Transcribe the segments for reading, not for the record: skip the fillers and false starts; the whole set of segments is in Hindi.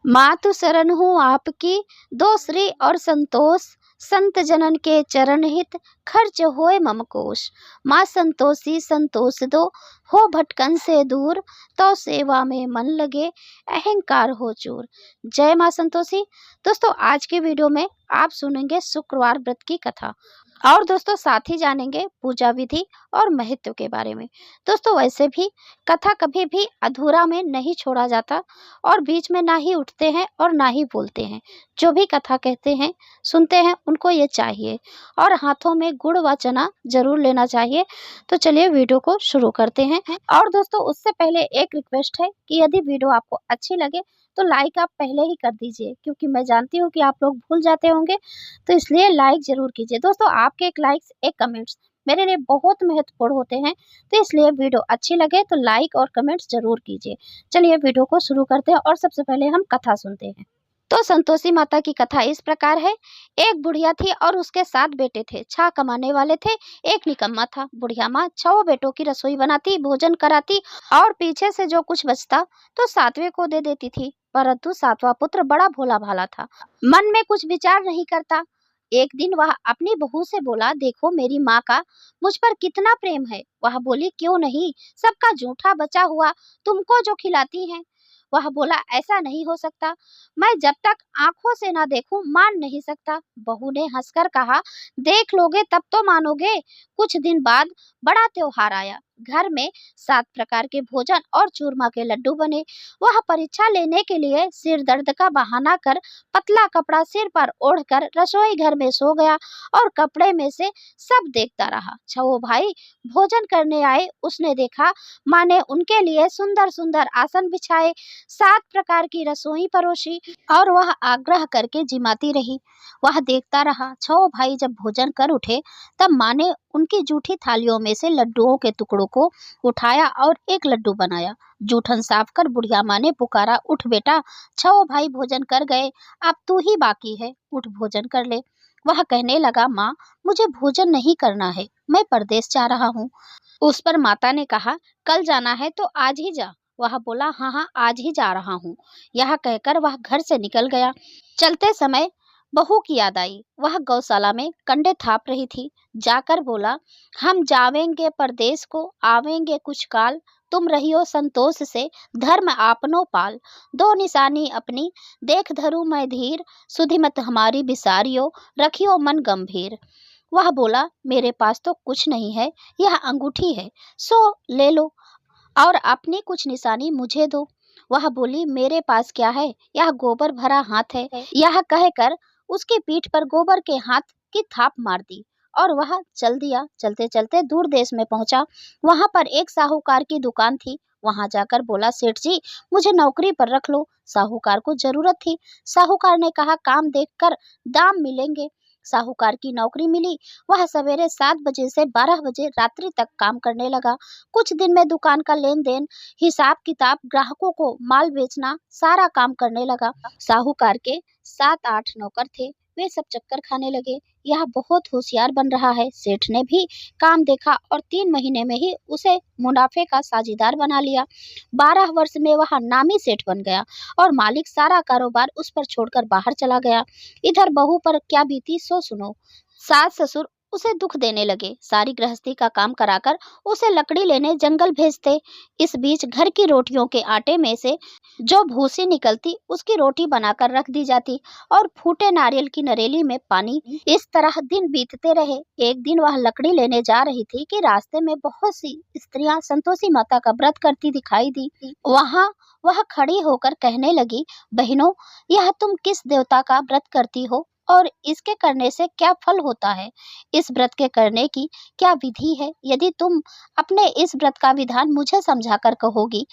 मातु शरण हूँ आपकी, दो श्री और संतोष, संत जनन के चरण हित, खर्च होए मम कोश। माँ संतोषी संतोष दो, हो भटकन से दूर, तो सेवा में मन लगे, अहंकार हो चूर। जय माँ संतोषी। दोस्तों, आज के वीडियो में आप सुनेंगे शुक्रवार व्रत की कथा और दोस्तों साथ ही जानेंगे पूजा विधि और महत्व के बारे में। दोस्तों, वैसे भी कथा कभी भी अधूरा में नहीं छोड़ा जाता और बीच में ना ही उठते हैं और ना ही बोलते हैं। जो भी कथा कहते हैं सुनते हैं उनको ये चाहिए और हाथों में गुड़ व चना जरूर लेना चाहिए। तो चलिए वीडियो को शुरू करते हैं। और दोस्तों, उससे पहले एक रिक्वेस्ट है कि यदि वीडियो आपको अच्छी लगे तो लाइक आप पहले ही कर दीजिए, क्योंकि मैं जानती हूँ कि आप लोग भूल जाते होंगे, तो इसलिए लाइक जरूर कीजिए। दोस्तों, आपके एक लाइक्स एक कमेंट्स मेरे लिए बहुत महत्वपूर्ण होते हैं, तो इसलिए वीडियो अच्छी लगे तो लाइक और कमेंट्स जरूर कीजिए। चलिए वीडियो को शुरू करते हैं और सबसे पहले हम कथा सुनते हैं। तो संतोषी माता की कथा इस प्रकार है। एक बुढ़िया थी और उसके 7 बेटे थे। 6 कमाने वाले थे, एक निकम्मा था। बुढ़िया माँ 6 बेटों की रसोई बनाती, भोजन कराती और पीछे से जो कुछ बचता तो 7वें को दे देती थी। परंतु 7वां पुत्र बड़ा भोला भाला था, मन में कुछ विचार नहीं करता। एक दिन वह अपनी बहू से बोला, देखो मेरी माँ का मुझ पर कितना प्रेम है। वह बोली, क्यों नहीं, सबका जूठा बचा हुआ तुमको जो खिलाती हैं। वह बोला, ऐसा नहीं हो सकता, मैं जब तक आंखों से ना देखूं मान नहीं सकता। बहू ने हंसकर कहा, देख लोगे तब तो मानोगे। कुछ दिन बाद बड़ा त्योहार आया। घर में 7 प्रकार के भोजन और चूरमा के लड्डू बने। वह परीक्षा लेने के लिए सिर दर्द का बहाना कर पतला कपड़ा सिर पर ओढ़कर रसोई घर में सो गया और कपड़े में से सब देखता रहा। 6 भाई भोजन करने आए। उसने देखा माँ ने उनके लिए सुंदर सुंदर आसन बिछाए, 7 प्रकार की रसोई परोसी और वह आग्रह करके जिमाती रही। वह देखता रहा। 6 भाई जब भोजन कर उठे तब माँ ने उनकी जूठी थालियों में से लड्डुओं के टुकड़ों को उठाया और एक लड्डू बनाया। जूठन साफ कर बुढ़िया माँ ने पुकारा, उठ बेटा, 6 भाई भोजन कर गए, अब तू ही बाकी है, उठ भोजन कर ले। वह कहने लगा, माँ मुझे भोजन नहीं करना है, मैं परदेश जा रहा हूँ। उस पर माता ने कहा, कल जाना है तो आज ही जा। वह बोला, हाँ हाँ आज ही जा रहा हूँ। यह कहकर वह घर से निकल गया। चलते समय बहू की याद आई। वह गौशाला में कंडे थाप रही थी। जाकर बोला, हम जावेंगे परदेश को, आवेंगे कुछ काल, तुम रहियो संतोष से, धर्म आपनो पाल। 2 निशानी अपनी देख धरू मैं धीर, सुधि मत हमारी बिसारियो, रखियो मन गंभीर। वह बोला, मेरे पास तो कुछ नहीं है, यह अंगूठी है, सो ले लो और अपनी कुछ निशानी मुझे दो। वह बोली, मेरे पास क्या है, यह गोबर भरा हाथ है। यह कहकर उसकी पीठ पर गोबर के हाथ की थाप मार दी और वह चल दिया। चलते चलते दूर देश में पहुंचा। वहां पर एक साहूकार की दुकान थी। वहां जाकर बोला, सेठ जी मुझे नौकरी पर रख लो। साहूकार को जरूरत थी। साहूकार ने कहा, काम देखकर दाम मिलेंगे। साहूकार की नौकरी मिली। वह सवेरे 7 बजे से 12 बजे रात्रि तक काम करने लगा। कुछ दिन में दुकान का लेन देन, हिसाब किताब, ग्राहकों को माल बेचना, सारा काम करने लगा। साहूकार के 7-8 नौकर थे। वे सब चक्कर खाने लगे। यह बहुत होशियार बन रहा है। सेठ ने भी काम देखा और 3 महीने में ही उसे मुनाफे का साझीदार बना लिया। 12 वर्ष में वह नामी सेठ बन गया और मालिक सारा कारोबार उस पर छोड़कर बाहर चला गया। इधर बहू पर क्या बीती सो सुनो। सास ससुर उसे दुख देने लगे। सारी गृहस्थी का काम कराकर उसे लकड़ी लेने जंगल भेजते। इस बीच घर की रोटियों के आटे में से जो भूसी निकलती उसकी रोटी बनाकर रख दी जाती और फूटे नारियल की नरेली में पानी। इस तरह दिन बीतते रहे। एक दिन वह लकड़ी लेने जा रही थी कि रास्ते में बहुत सी स्त्रियां संतोषी माता का व्रत करती दिखाई दी। वहां वह खड़ी होकर कहने लगी, बहनों, यह तुम किस देवता का व्रत करती हो और इसके करने से क्या फल होता है? इस व्रत के करने की क्या विधि है? यदि तुम अपने इस व्रत का विधान मुझे समझाकर कहोगी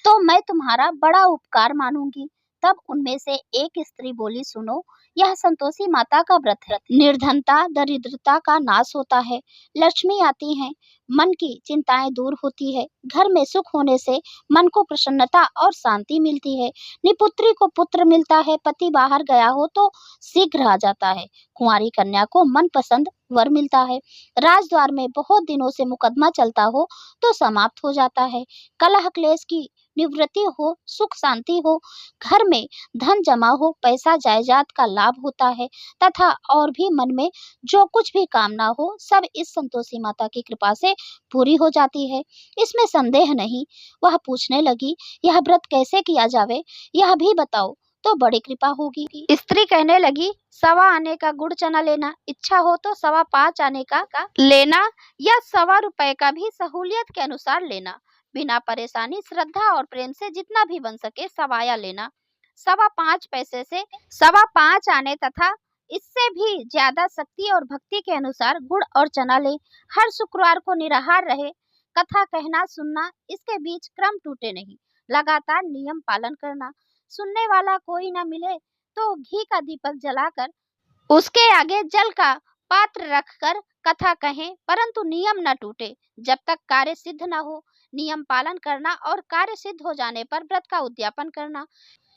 तो मैं तुम्हारा बड़ा उपकार मानूंगी। तब उनमें से एक स्त्री बोली, सुनो, यह संतोषी माता का व्रत है। निर्धनता दरिद्रता का नाश होता है, लक्ष्मी आती है, मन की चिंताएं दूर होती है, घर में सुख होने से मन को प्रसन्नता और शांति मिलती है, निपुत्री को पुत्र मिलता है, पति बाहर गया हो तो शीघ्र आ जाता है, कुंवारी कन्या को मनपसंद वर मिलता है। राजद्वार में बहुत दिनों से मुकदमा चलता हो तो समाप्त हो जाता है। कलह क्लेश की निवृत्ति हो, सुख शांति हो, घर में धन जमा हो, पैसा जायदाद का लाभ होता है तथा और भी मन में जो कुछ भी कामना हो सब इस संतोषी माता की कृपा से पूरी हो जाती है, इसमें संदेह नहीं। वह पूछने लगी, यह व्रत कैसे किया जावे, यह भी बताओ तो बड़ी कृपा होगी। स्त्री कहने लगी, 1.25 आने का गुड़ चना लेना, इच्छा हो तो 5.25 आने का लेना या 1.25 रुपए का भी सहूलियत के अनुसार लेना। बिना परेशानी, श्रद्धा और प्रेम से जितना भी बन सके सवाया लेना। 5.25 पैसे से 5.25 आने तथा इससे भी ज्यादा शक्ति और भक्ति के अनुसार गुड़ और चना ले। हर शुक्रवार को निराहार रहे। कथा कहना सुनना, इसके बीच क्रम टूटे नहीं। लगातार नियम पालन करना। सुनने वाला कोई न मिले तो घी का दीपक जलाकर उसके आगे जल का पात्र रखकर कथा कहें, परंतु नियम न टूटे। जब तक कार्य सिद्ध न हो नियम पालन करना और कार्य सिद्ध हो जाने पर व्रत का उद्यापन करना।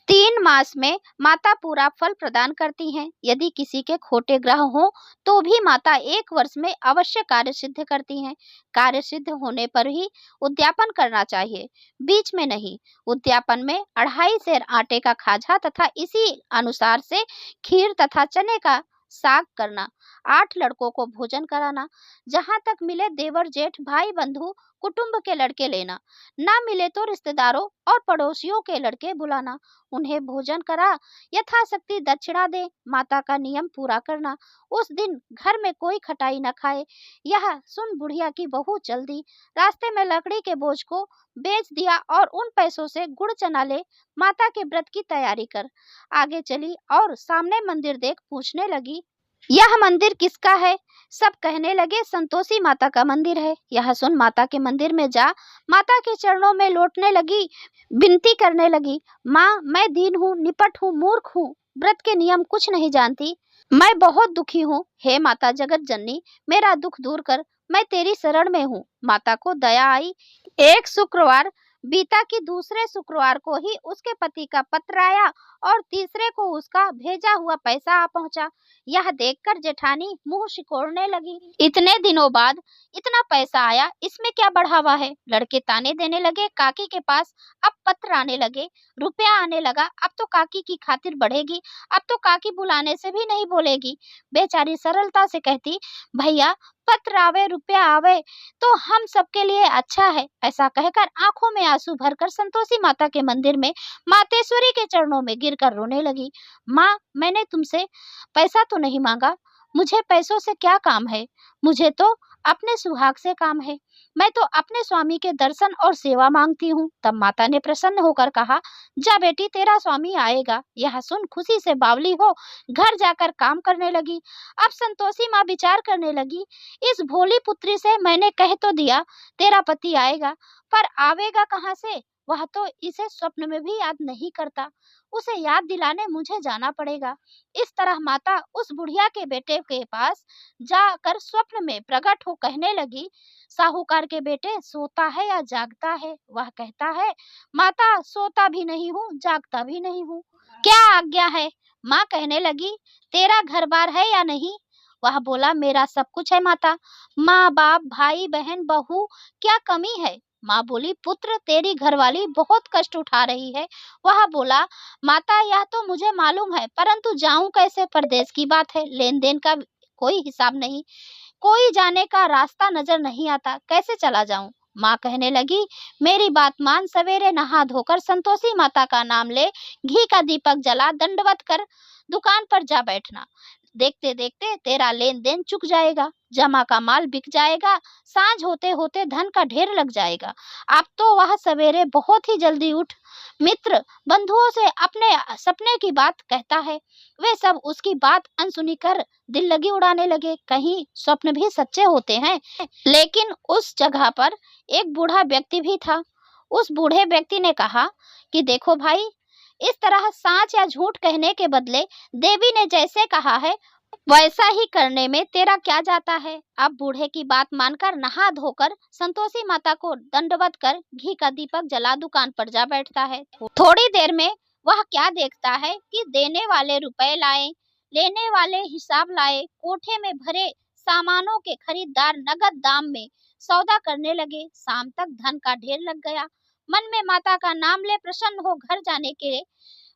3 मास में माता पूरा फल प्रदान करती हैं। यदि किसी के खोटे ग्रह हो तो भी माता 1 वर्ष में अवश्य कार्य सिद्ध करती हैं। कार्य सिद्ध होने पर ही उद्यापन करना चाहिए, बीच में नहीं। उद्यापन में 2.5 सेर आटे का खाजा तथा इसी अनुसार से खीर तथा चने का साग करना। 8 लड़कों को भोजन कराना। जहाँ तक मिले देवर जेठ भाई बंधु कुटुंब के लड़के लेना, ना मिले तो रिश्तेदारों और पड़ोसियों के लड़के बुलाना। उन्हें भोजन करा यथाशक्ति दक्षिणा दे। माता का नियम पूरा करना। उस दिन घर में कोई खटाई न खाए। यह सुन बुढ़िया की बहू चल दी। रास्ते में लकड़ी के बोझ को बेच दिया और उन पैसों से गुड़ चना ले माता के व्रत की तैयारी कर। आगे चली और सामने मंदिर देख पूछने लगी, यह मंदिर किसका है? सब कहने लगे, संतोषी माता का मंदिर है। यह सुन माता के मंदिर में जा माता के चरणों में लौटने लगी, विनती करने लगी, माँ मैं दीन हूँ, निपट हूँ, मूर्ख हूँ, व्रत के नियम कुछ नहीं जानती, मैं बहुत दुखी हूँ। हे माता जगत जननी, मेरा दुख दूर कर, मैं तेरी शरण में हूँ। माता को दया आई। एक शुक्रवार बीता कि दूसरे शुक्रवार को ही उसके पति का पत्र आया और तीसरे को उसका भेजा हुआ पैसा आ पहुंचा। यह देखकर जेठानी मुंह सिकोड़ने लगी। इतने दिनों बाद इतना पैसा आया, इसमें क्या बढ़ावा है? लड़के ताने देने लगे। काकी के पास अब पत्र आने लगे, रुपया आने लगा। अब तो काकी की खातिर बढ़ेगी, अब तो काकी बुलाने से भी नहीं बोलेगी। बेचारी सरलता से कहती, भैया पत्र आवे रुपया आवे तो हम सबके लिए अच्छा है। ऐसा कहकर आंखों में आंसू भरकर संतोषी माता के मंदिर में मातेश्वरी के चरणों में गिरकर रोने लगी। माँ मैंने तुमसे पैसा तो नहीं मांगा, मुझे पैसों से क्या काम है, मुझे तो अपने सुहाग से काम है, मैं तो अपने स्वामी के दर्शन और सेवा मांगती हूँ। तब माता ने प्रसन्न होकर कहा, जा बेटी तेरा स्वामी आएगा। यह सुन खुशी से बावली हो घर जाकर काम करने लगी। अब संतोषी माँ विचार करने लगी, इस भोली पुत्री से मैंने कह तो दिया तेरा पति आएगा, पर आवेगा कहाँ से? वह तो इसे स्वप्न में भी याद नहीं करता, उसे याद दिलाने मुझे जाना पड़ेगा। इस तरह माता उस बुढ़िया के बेटे के पास जाकर स्वप्न में प्रकट हो कहने लगी, साहूकार के बेटे सोता है या जागता है? वह कहता है, माता सोता भी नहीं हूँ जागता भी नहीं हूँ, क्या आज्ञा है? माँ कहने लगी, तेरा घर बार है या नहीं? वह बोला, मेरा सब कुछ है माता, माँ बाप भाई बहन बहू, क्या कमी है? माँ बोली, पुत्र तेरी घरवाली बहुत कष्ट उठा रही है। वह बोला, माता यह तो मुझे मालूम है, परंतु जाऊं कैसे? परदेश की बात है, लेन देन का कोई हिसाब नहीं, कोई जाने का रास्ता नजर नहीं आता, कैसे चला जाऊं? माँ कहने लगी, मेरी बात मान, सवेरे नहा धोकर संतोषी माता का नाम ले, घी का दीपक जला, दंडवत कर दुकान पर जा बैठना। देखते देखते तेरा लेन देन चुक जाएगा, जमा का माल बिक जाएगा, सांझ होते होते धन का ढेर लग जाएगा। अब तो वह सवेरे बहुत ही जल्दी उठ मित्र बंधुओं से अपने सपने की बात कहता है। वे सब उसकी बात अनसुनी कर दिल लगी उड़ाने लगे। कहीं स्वप्न भी सच्चे होते हैं। लेकिन उस जगह पर एक बूढ़ा व्यक्ति भी था। उस बूढ़े व्यक्ति ने कहा कि देखो भाई, इस तरह साँच या झूठ कहने के बदले देवी ने जैसे कहा है वैसा ही करने में तेरा क्या जाता है? अब बूढ़े की बात मानकर नहा धोकर संतोषी माता को दंडवत कर घी का दीपक जला दुकान पर जा बैठता है। थोड़ी देर में वह क्या देखता है कि देने वाले रुपए लाए, लेने वाले हिसाब लाए, कोठे में भरे सामानों के खरीदार नगद दाम में सौदा करने लगे। शाम तक धन का ढेर लग गया। मन में माता का नाम ले प्रसन्न हो घर जाने के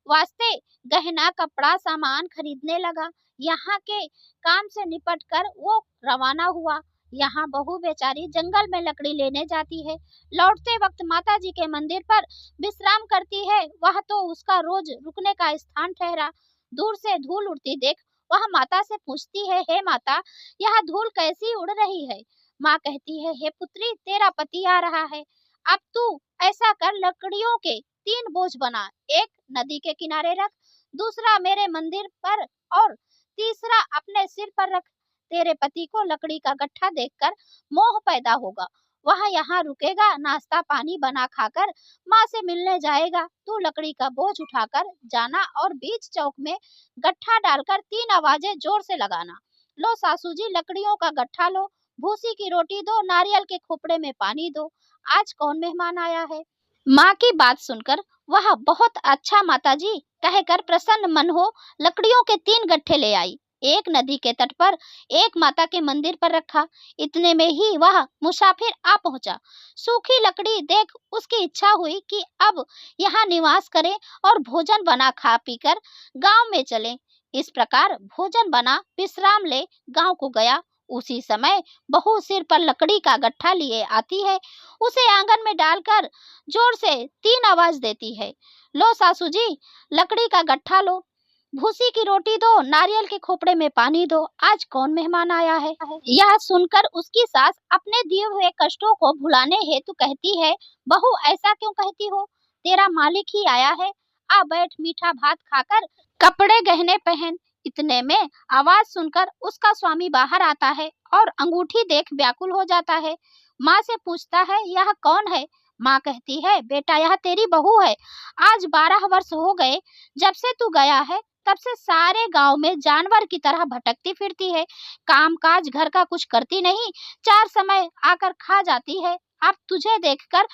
वास्ते गहना कपड़ा सामान खरीदने लगा। यहाँ के काम से निपट कर वो रवाना हुआ। यहाँ बहू बेचारी जंगल में लकड़ी लेने जाती है। लौटते वक्त माता जी के मंदिर पर विश्राम करती है। वह तो उसका रोज रुकने का स्थान ठहरा। दूर से धूल उड़ती देख वह माता से पूछती है, हे माता, यह धूल कैसी उड़ रही है? माँ कहती है, हे पुत्री, तेरा पति आ रहा है। अब तू ऐसा कर, लकड़ियों के 3 बोझ बना, एक नदी के किनारे रख, दूसरा मेरे मंदिर पर और तीसरा अपने सिर पर रख। तेरे पति को लकड़ी का गट्ठा देखकर मोह पैदा होगा। वह यहाँ रुकेगा, नाश्ता पानी बना खाकर माँ से मिलने जाएगा। तू लकड़ी का बोझ उठाकर जाना और बीच चौक में गट्ठा डालकर 3 आवाजें जोर से लगाना। लो सासू जी, लकड़ियों का गट्ठा लो, भूसी की रोटी दो, नारियल के खोपड़े में पानी दो, आज कौन मेहमान आया है? माँ की बात सुनकर वह बहुत अच्छा माताजी कहकर प्रसन्न मन हो लकड़ियों के 3 गट्ठे ले आई। एक नदी के तट पर, एक माता के मंदिर पर रखा। इतने में ही वह मुसाफिर आ पहुंचा। सूखी लकड़ी देख उसकी इच्छा हुई कि अब यहाँ निवास करे और भोजन बना खा पीकर गांव में चले। इस प्रकार भोजन बना विश्राम ले गांव को गया। उसी समय बहू सिर पर लकड़ी का गट्ठा लिए आती है। उसे आंगन में डालकर जोर से 3 आवाज देती है, लो सासू जी, लकड़ी का गट्ठा लो, भूसी की रोटी दो, नारियल के खोपड़े में पानी दो, आज कौन मेहमान आया है? यह सुनकर उसकी सास अपने दिए हुए कष्टों को भुलाने हेतु कहती है, बहू ऐसा क्यों कहती हो? तेरा मालिक ही आया है, आ बैठ, मीठा भात खाकर कपड़े गहने पहन। इतने में आवाज सुनकर उसका स्वामी बाहर आता है और अंगूठी देख व्याकुल हो जाता है। माँ से पूछता है, यह कौन है? माँ कहती है, बेटा, यह तेरी बहू है। आज 12 वर्ष हो गए जब से तू गया है, तब से सारे गांव में जानवर की तरह भटकती फिरती है। काम काज घर का कुछ करती नहीं, 4 समय आकर खा जाती है। अब तुझे देखकर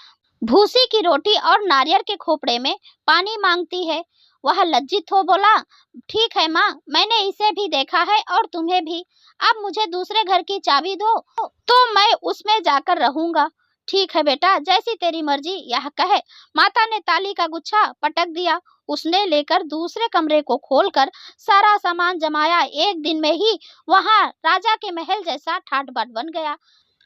भूसी की रोटी और नारियल के खोपड़े में पानी मांगती है। वह लज्जित हो बोला, ठीक है माँ, मैंने इसे भी देखा है और तुम्हें भी। अब मुझे दूसरे घर की चाबी दो तो मैं उसमें जाकर रहूंगा। ठीक है बेटा, जैसी तेरी मर्जी, यह कहे माता ने ताली का गुच्छा पटक दिया। उसने लेकर दूसरे कमरे को खोलकर सारा सामान जमाया। एक दिन में ही वहां राजा के महल जैसा ठाट बाट बन गया।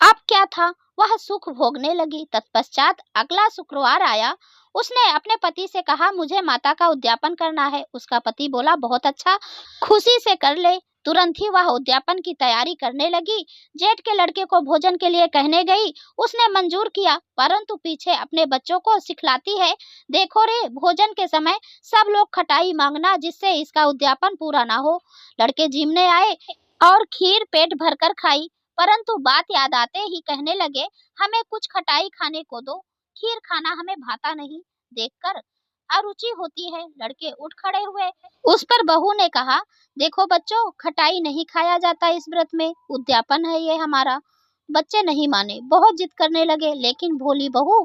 अब क्या था, वह सुख भोगने लगी। तत्पश्चात अगला शुक्रवार आया। उसने अपने पति से कहा, मुझे माता का उद्यापन करना है। उसका पति बोला, बहुत अच्छा, खुशी से कर ले। तुरंत ही वह उद्यापन की तैयारी करने लगी। जेठ के लड़के को भोजन के लिए कहने गई। उसने मंजूर किया, परंतु पीछे अपने बच्चों को सिखलाती है, देखो रे, भोजन के समय सब लोग खटाई मांगना, जिससे इसका उद्यापन पूरा ना हो। लड़के जिमने आए और खीर पेट भरकर खाई, परंतु बात याद आते ही कहने लगे, हमें कुछ खटाई खाने को दो, खीर खाना हमें भाता नहीं। देखकर अरुचि होती है। लड़के उठ खड़े हुए। उस पर बहू ने कहा, देखो बच्चों, खटाई नहीं खाया जाता इस व्रत में, उद्यापन है ये हमारा। बच्चे नहीं माने, बहुत जिद करने लगे, लेकिन भोली बहू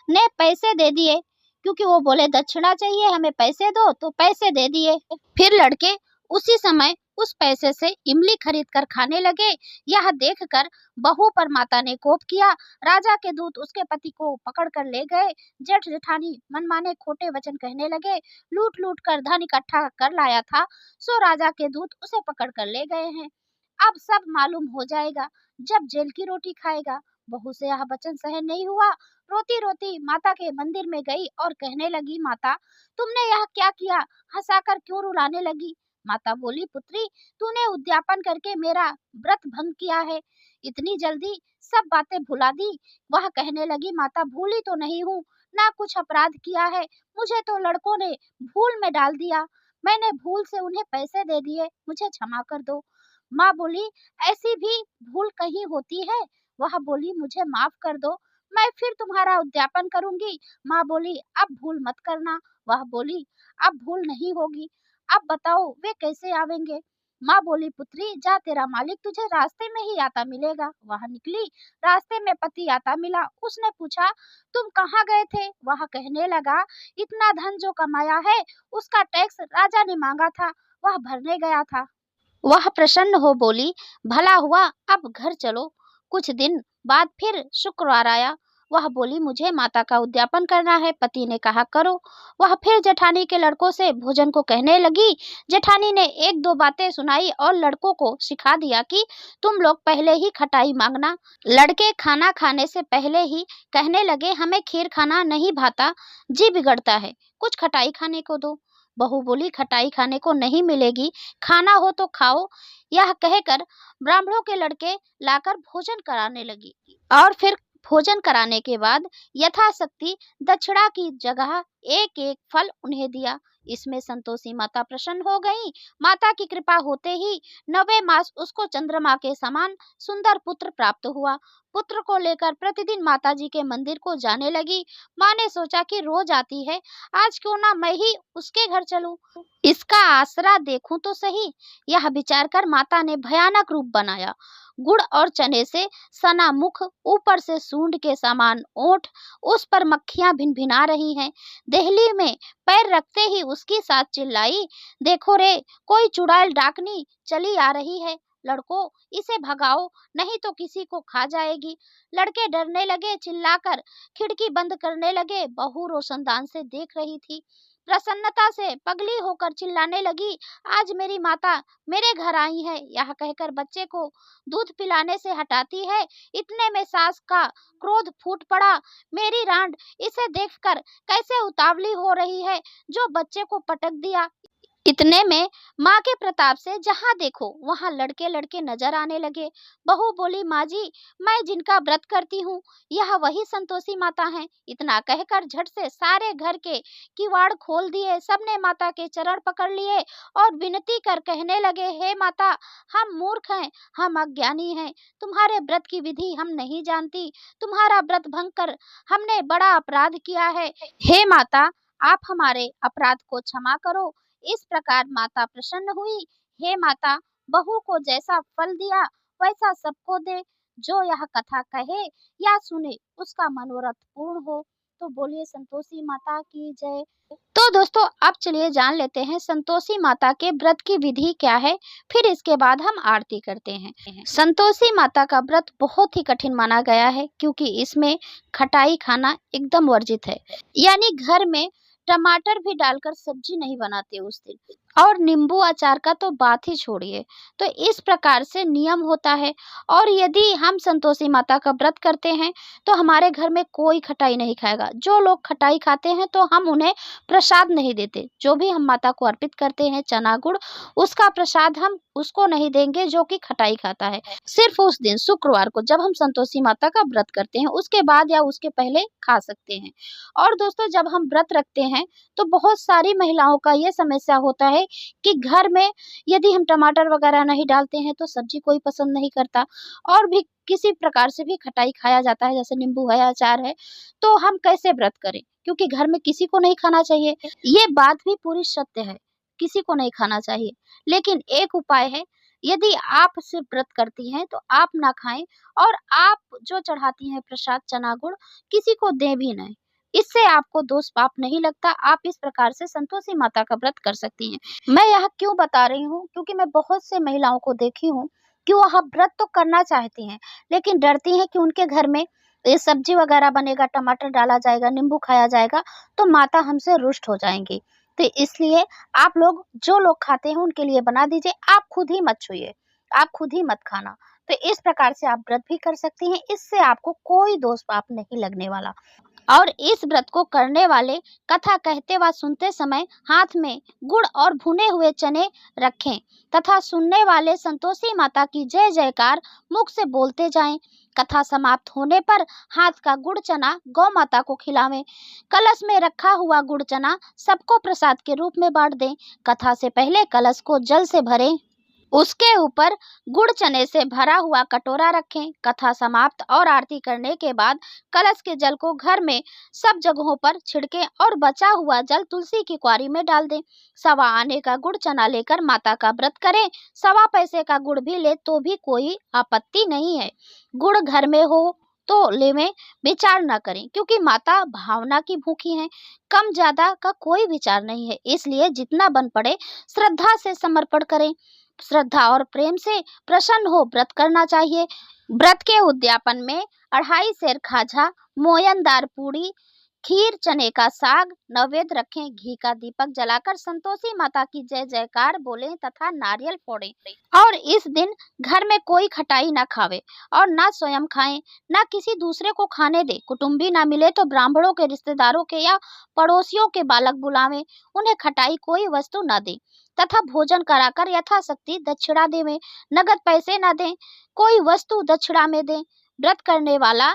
ने पैसे दे दिए, क्योंकि वो बोले दक्षिणा चाहिए, हमें पैसे दो, तो पैसे दे दिए। फिर लड़के उसी समय उस पैसे से इमली खरीद कर खाने लगे। यह देखकर बहू पर माता ने कोप किया। राजा के दूत उसके पति को पकड़ कर ले गए। जेठ जेठानी मनमाने खोटे वचन कहने लगे। लूट लूट कर धन इकट्ठा कर लाया था, सो राजा के दूत उसे पकड़ कर ले गए हैं। अब सब मालूम हो जाएगा जब जेल की रोटी खाएगा। बहू से यह वचन सहन नहीं हुआ। रोती रोती माता के मंदिर में गई और कहने लगी, माता, तुमने यह क्या किया? हंसाकर क्यों रुलाने लगी? माता बोली, पुत्री, तूने उद्यापन करके मेरा व्रत भंग किया है, इतनी जल्दी सब बातें भुला दी। वह कहने लगी, माता, भूली तो नहीं हूँ, ना कुछ अपराध किया है, मुझे तो लड़कों ने भूल में डाल दिया, मैंने भूल से उन्हें पैसे दे दिए, मुझे क्षमा कर दो। माँ बोली, ऐसी भी भूल कहीं होती है? वह बोली, मुझे माफ कर दो, मैं फिर तुम्हारा उद्यापन करूंगी। माँ बोली, अब भूल मत करना। वह बोली, अब भूल नहीं होगी। अब बताओ वे कैसे आवेंगे? माँ बोली, पुत्री, जा, तेरा मालिक तुझे रास्ते में ही आता मिलेगा। वह निकली। रास्ते में पति आता मिला। उसने पूछा, तुम कहाँ गए थे? वह कहने लगा, इतना धन जो कमाया है उसका टैक्स राजा ने मांगा था, वह भरने गया था। वह प्रसन्न हो बोली, भला हुआ, अब घर चलो। कुछ दिन बाद फिर शुक्रवार आया। वह बोली, मुझे माता का उद्यापन करना है। पति ने कहा, करो। वह फिर जेठानी के लड़कों से भोजन को कहने लगी। जेठानी ने एक दो बातें सुनाई और लड़कों को सिखा दिया कि तुम लोग पहले ही खटाई मांगना। लड़के खाना खाने से पहले ही कहने लगे, हमें खीर खाना नहीं भाता, जी बिगड़ता है, कुछ खटाई खाने को दो। बहू बोली, खटाई खाने को नहीं मिलेगी, खाना हो तो खाओ। यह कहकर ब्राह्मणों के लड़के लाकर भोजन कराने लगी और फिर भोजन कराने के बाद यथाशक्ति दक्षिणा की जगह एक एक फल उन्हें दिया। इसमें संतोषी माता प्रसन्न हो गई। माता की कृपा होते ही 9वें मास उसको चंद्रमा के समान सुंदर पुत्र प्राप्त हुआ। पुत्र को लेकर प्रतिदिन माता जी के मंदिर को जाने लगी। माँ ने सोचा कि रोज आती है, आज क्यों ना मैं ही उसके घर चलूं, इसका आसरा देखूं तो सही। यह विचार कर माता ने भयानक रूप बनाया। गुड़ और चने से सना मुख, ऊपर से सूंड के समान ओंठ, उस पर मक्खियां भिनभिना रही हैं। देहली में पैर रखते ही उसकी साथ चिल्लाई, देखो रे, कोई चुड़ैल डाकनी चली आ रही है, लड़को इसे भगाओ, नहीं तो किसी को खा जाएगी। लड़के डरने लगे, चिल्लाकर खिड़की बंद करने लगे। बहू रोशनदान से देख रही थी। प्रसन्नता से पगली होकर चिल्लाने लगी, आज मेरी माता मेरे घर आई है। यह कहकर बच्चे को दूध पिलाने से हटाती है। इतने में सास का क्रोध फूट पड़ा। मेरी रांड, इसे देखकर कैसे उतावली हो रही है, जो बच्चे को पटक दिया। इतने में माँ के प्रताप से जहाँ देखो वहाँ लड़के लड़के नजर आने लगे। बहू बोली, माँ जी, मैं जिनका व्रत करती हूँ यह वही संतोषी माता हैं। इतना कहकर झट से सारे घर के किवाड़ खोल दिए। सबने माता के चरण पकड़ लिए और विनती कर कहने लगे, हे माता, हम मूर्ख हैं, हम अज्ञानी हैं, तुम्हारे व्रत की विधि हम नहीं जानती, तुम्हारा व्रत भंग कर हमने बड़ा अपराध किया है। हे माता, आप हमारे अपराध को क्षमा करो। इस प्रकार माता प्रसन्न हुई। हे माता, बहू को जैसा फल दिया वैसा सबको दे, जो यह कथा कहे या सुने उसका मनोरथ पूर्ण हो। तो बोलिए संतोषी माता की जय। तो दोस्तों, अब चलिए जान लेते हैं संतोषी माता के व्रत की विधि क्या है, फिर इसके बाद हम आरती करते हैं। संतोषी माता का व्रत बहुत ही कठिन माना गया है, क्योंकि इसमें खटाई खाना एकदम वर्जित है। यानी घर में टमाटर भी डालकर सब्जी नहीं बनाते उस दिन, और नींबू अचार का तो बात ही छोड़िए। तो इस प्रकार से नियम होता है। और यदि हम संतोषी माता का व्रत करते हैं तो हमारे घर में कोई खटाई नहीं खाएगा। जो लोग खटाई खाते हैं तो हम उन्हें प्रसाद नहीं देते। जो भी हम माता को अर्पित करते हैं चना गुड़, उसका प्रसाद हम उसको नहीं देंगे जो कि खटाई खाता है। सिर्फ उस दिन शुक्रवार को जब हम संतोषी माता का व्रत करते हैं उसके बाद या उसके पहले खा सकते हैं। और दोस्तों, जब हम व्रत रखते हैं तो बहुत सारी महिलाओं का ये समस्या होता है कि घर में यदि हम टमाटर वगैरह नहीं डालते हैं तो सब्जी कोई पसंद नहीं करता, और भी किसी प्रकार से भी खटाई खाया जाता है, जैसे नींबू है, अचार है, तो हम कैसे व्रत करें, क्योंकि घर में किसी को नहीं खाना चाहिए। ये बात भी पूरी सत्य है, किसी को नहीं खाना चाहिए। लेकिन एक उपाय है, यदि आप सिर्फ व्रत करती हैं तो आप ना खाएं, और आप जो चढ़ाती हैं प्रसाद चना गुड़ किसी को दें भी नहीं। इससे आपको दोष पाप नहीं लगता। आप इस प्रकार से संतोषी माता का व्रत कर सकती हैं। मैं यह क्यों बता रही हूँ, क्योंकि मैं बहुत से महिलाओं को देखी हूँ कि वह व्रत तो करना चाहती हैं, लेकिन डरती हैं कि उनके घर में ये सब्जी वगैरह बनेगा, टमाटर डाला जाएगा, नींबू खाया जाएगा, तो माता हमसे रुष्ट हो जाएंगी। तो इसलिए आप लोग, जो लोग खाते हैं उनके लिए बना दीजिए, आप खुद ही मत छुइए, आप खुद ही मत खाना। तो इस प्रकार से आप व्रत भी कर सकती हैं। इससे आपको कोई दोष पाप नहीं लगने वाला। और इस व्रत को करने वाले कथा कहते व सुनते समय हाथ में गुड़ और भुने हुए चने रखें, तथा सुनने वाले संतोषी माता की जय जयकार मुख से बोलते जाएं। कथा समाप्त होने पर हाथ का गुड़ चना गौ माता को खिलावें। कलश में रखा हुआ गुड़ चना सबको प्रसाद के रूप में बांट दें। कथा से पहले कलश को जल से भरें, उसके ऊपर गुड़ चने से भरा हुआ कटोरा रखें। कथा समाप्त और आरती करने के बाद कलश के जल को घर में सब जगहों पर छिड़कें और बचा हुआ जल तुलसी की क्वारी में डाल दें। 1.25 आने का गुड़ चना लेकर माता का व्रत करें। 1.25 पैसे का गुड़ भी ले तो भी कोई आपत्ति नहीं है। गुड़ घर में हो तो ले में विचार न करें, क्योंकि माता भावना की भूखी हैं। कम ज्यादा का कोई विचार नहीं है, इसलिए जितना बन पड़े श्रद्धा से समर्पण करें। श्रद्धा और प्रेम से प्रसन्न हो व्रत करना चाहिए। व्रत के उद्यापन में 2.5 सेर खाजा, मोयनदार पूड़ी, खीर, चने का साग नैवेद्य रखें। घी का दीपक जलाकर संतोषी माता की जय जयकार बोलें तथा नारियल फोड़ें। और इस दिन घर में कोई खटाई ना खावे और ना स्वयं खाएं, ना किसी दूसरे को खाने दे। कुटुंबी ना मिले तो ब्राह्मणों के, रिश्तेदारों के या पड़ोसियों के बालक बुलावें। उन्हें खटाई कोई वस्तु न दें तथा भोजन कराकर यथाशक्ति दक्षिणा देवें। नगद पैसे न दें, कोई वस्तु दक्षिणा में दें। व्रत करने वाला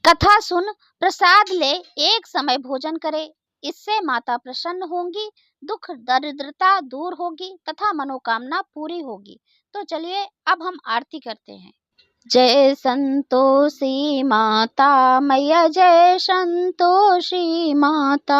कथा सुन प्रसाद ले, एक समय भोजन करे। इससे माता प्रसन्न होंगी, दुख दरिद्रता दूर होगी तथा मनोकामना पूरी होगी। तो चलिए अब हम आरती करते हैं। जय संतोषी माता मैया, जय संतोषी माता,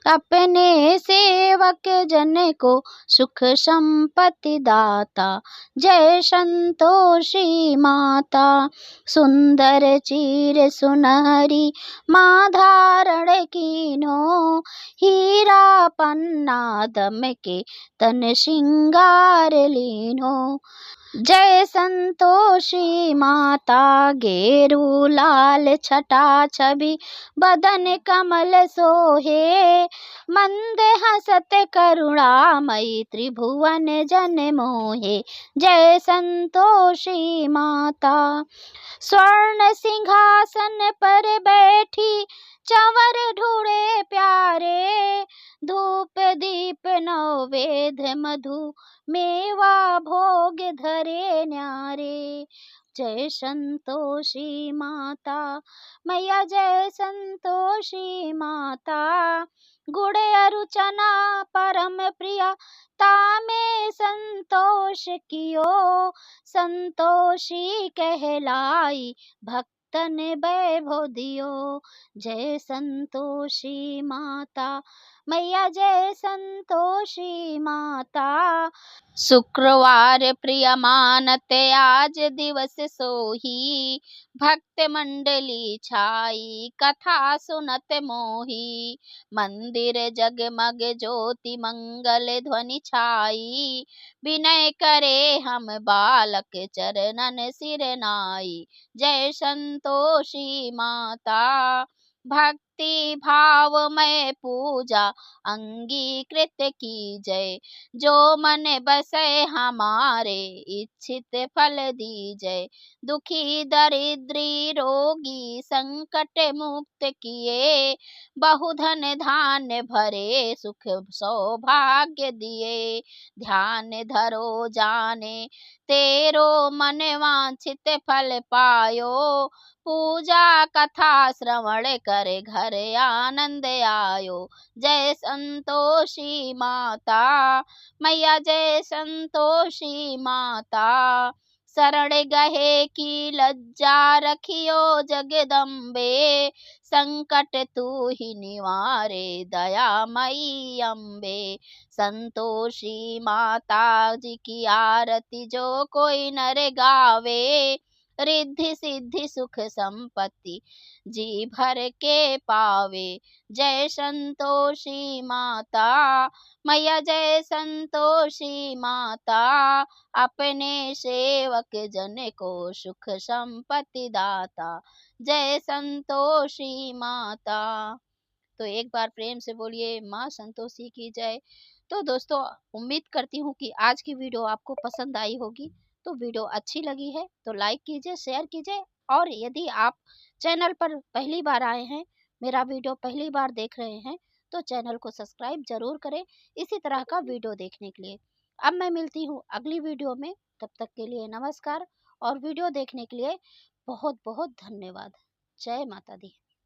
अपने सेवक जन को सुख संपत्ति दाता। जय संतोषी माता, सुंदर चीर सुनहरी माँ धारण कीन्हो, हीरा पन्ना दमके तन श्रृंगार लीन्हो। जय संतोषी माता, गेरू लाल छटा छवि बदन कमल सोहे, मंद हसत करुणामयी त्रिभुवन जन मोहे। जय संतोषी माता, स्वर्ण सिंहासन पर बैठी चंवर ढूंढे प्यारे, धूप दीप नैवेद्य मधु मेवा भोग धरे न्यारे। जय संतोषी माता मैया, जय संतोषी माता, गुड़ अरु चना परम प्रिया, तामे संतोष कियो, संतोषी कहलाई भक्तन वैभव दियो। जय संतोषी माता मैया, जय संतोषी माता, शुक्रवार प्रिय मानत आज दिवस सोही, भक्त मंडली छाई कथा सुनत मोही, मंदिर जगमग ज्योति मंगल ध्वनि छाई, विनय करे हम बालक चरणन सिर नाई। जय संतोषी माता, भक्ति भाव में पूजा अंगीकृत की जय, जो मन बसे हमारे इच्छित फल दी जय। दुखी दरिद्री रोगी संकट मुक्त किए, बहुधन धान्य भरे सुख सौभाग्य दिए। ध्यान धरो जाने तेरो मन वांछित फल पायो, पूजा कथा श्रवण करे घर आनंद आयो। जय संतोषी माता मैया, जय संतोषी माता, शरण गहे की लज्जा रखियो जगदम्बे, संकट तू ही निवारे दयामयी अम्बे। संतोषी माता जी की आरती जो कोई नर गावे, रिद्धि सिद्धि सुख संपत्ति जी भर के पावे। जय संतोषी माता मैया, जय संतोषी माता, अपने सेवक जन को सुख संपत्ति दाता। जय संतोषी माता। तो एक बार प्रेम से बोलिए माँ संतोषी की जय। तो दोस्तों, उम्मीद करती हूँ कि आज की वीडियो आपको पसंद आई होगी। तो वीडियो अच्छी लगी है तो लाइक कीजिए, शेयर कीजिए, और यदि आप चैनल पर पहली बार आए हैं, मेरा वीडियो पहली बार देख रहे हैं, तो चैनल को सब्सक्राइब जरूर करें इसी तरह का वीडियो देखने के लिए। अब मैं मिलती हूँ अगली वीडियो में, तब तक के लिए नमस्कार, और वीडियो देखने के लिए बहुत बहुत धन्यवाद। जय माता दी।